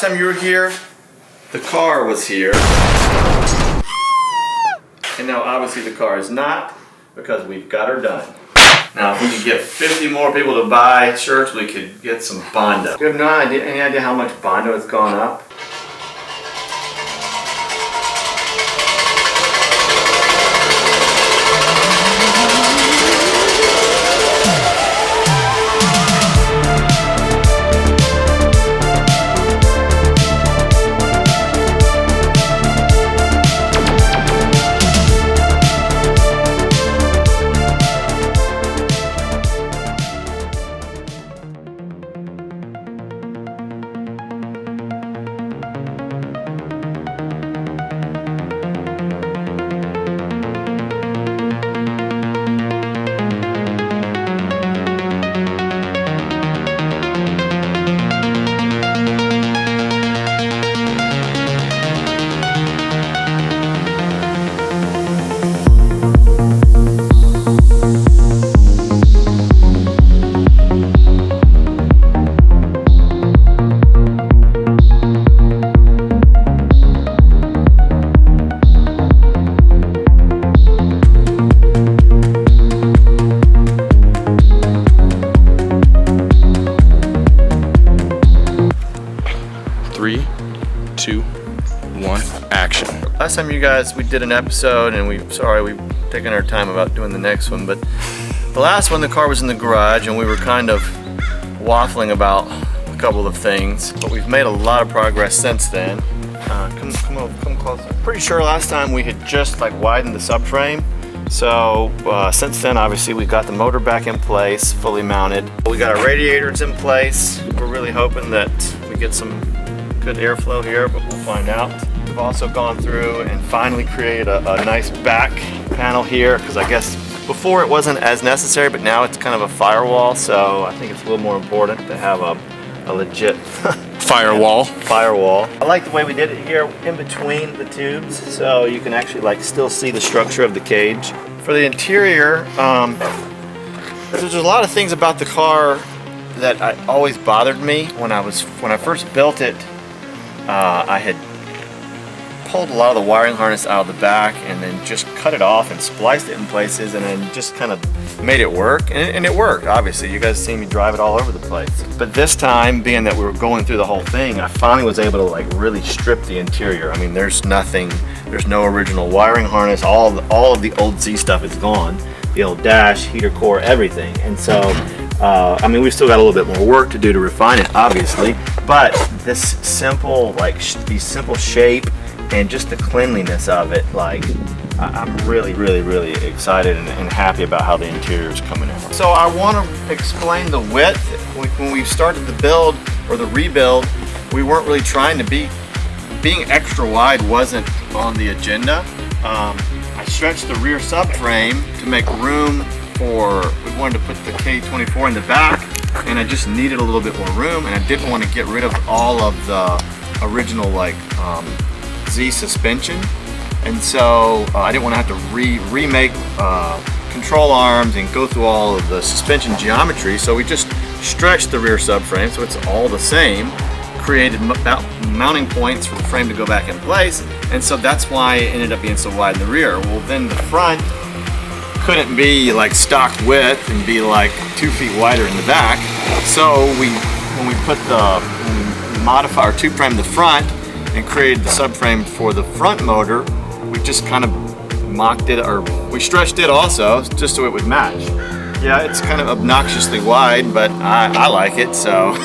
last time you were here, the car was here. And now obviously the car is not, because we've got her done. Now if we could get 50 more people to buy shirts, we could get some Bondo. Do you have any idea how much Bondo has gone up? Last time you guys, we did an episode and we've taken our time about doing the next one, but the last one the car was in the garage and we were kind of waffling about a couple of things, but we've made a lot of progress since then. Come closer. Pretty sure last time we had just like widened the subframe. So since then, obviously we got the motor back in place, fully mounted. We got our radiators in place. We're really hoping that we get some good airflow here, but we'll find out. We've also gone through and finally created a nice back panel here, because I guess before it wasn't as necessary, but now it's kind of a firewall, so I think it's a little more important to have a legit firewall. I like the way we did it here in between the tubes, so you can actually like still see the structure of the cage. For the interior, there's a lot of things about the car that always bothered me. When I first built it, I had pulled a lot of the wiring harness out of the back and then just cut it off and spliced it in places and then just kind of made it work, and it worked. Obviously you guys see me drive it all over the place, but this time, being that we were going through the whole thing, I finally was able to like really strip the interior. I mean, there's no original wiring harness. All of the old Z stuff is gone, the old dash, heater core, everything. And so I mean, we've still got a little bit more work to do to refine it, obviously, but this simple shape and just the cleanliness of it, like, I'm really excited and happy about how the interior is coming out. So I want to explain the width. When we started the build or the rebuild, we weren't really trying to being extra wide wasn't on the agenda. I stretched the rear subframe to make room for, we wanted to put the K24 in the back, and I just needed a little bit more room, and I didn't want to get rid of all of the original like Z suspension, and so I didn't want to have to remake control arms and go through all of the suspension geometry, so we just stretched the rear subframe so it's all the same, created mounting points for the frame to go back in place, and so that's why it ended up being so wide in the rear. Well, then the front couldn't be like stock width and be like 2 feet wider in the back, so when we modify or tube frame the front and created the subframe for the front motor, we just kind of mocked it, or we stretched it also just so it would match. Yeah, it's kind of obnoxiously wide, but I like it, so.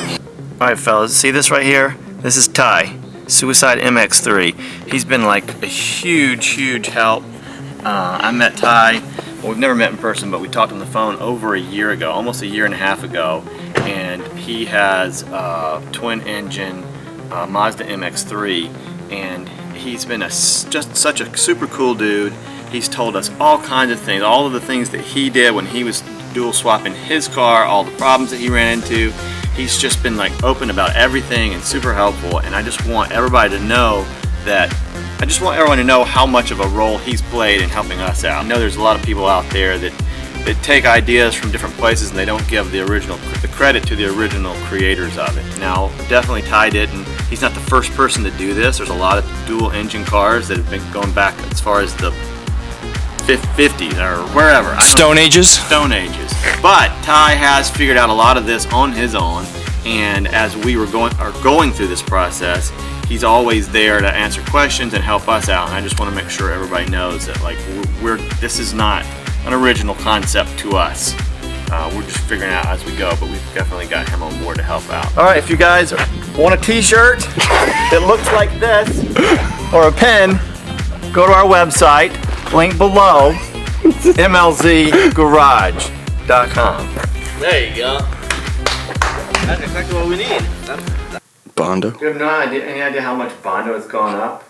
Alright fellas, see this right here? This is Ty, Suicide MX3. He's been like a huge help. I met Ty, well, we've never met in person, but we talked on the phone over a year ago, almost a year and a half ago, and he has a twin engine Mazda MX-3, and he's been just such a super cool dude. He's told us all kinds of things, all of the things that he did when he was dual swapping his car, all the problems that he ran into. He's just been like open about everything and super helpful, and I just want everybody to know that, I just want everyone to know how much of a role he's played in helping us out. I know there's a lot of people out there that take ideas from different places and they don't give the credit to the original creators of it. Now, definitely Ty didn't. He's not the first person to do this. There's a lot of dual engine cars that have been going back as far as the 50s or wherever. Stone Ages? Stone Ages. But Ty has figured out a lot of this on his own, and as we are going through this process, he's always there to answer questions and help us out. And I just want to make sure everybody knows that like this is not an original concept to us. We're just figuring it out as we go, but we've definitely got him on board to help out. All right, if you guys want a t-shirt that looks like this or a pen, go to our website, link below, mlzgarage.com. There you go. That's exactly what we need. Bondo. You have any idea how much Bondo has gone up?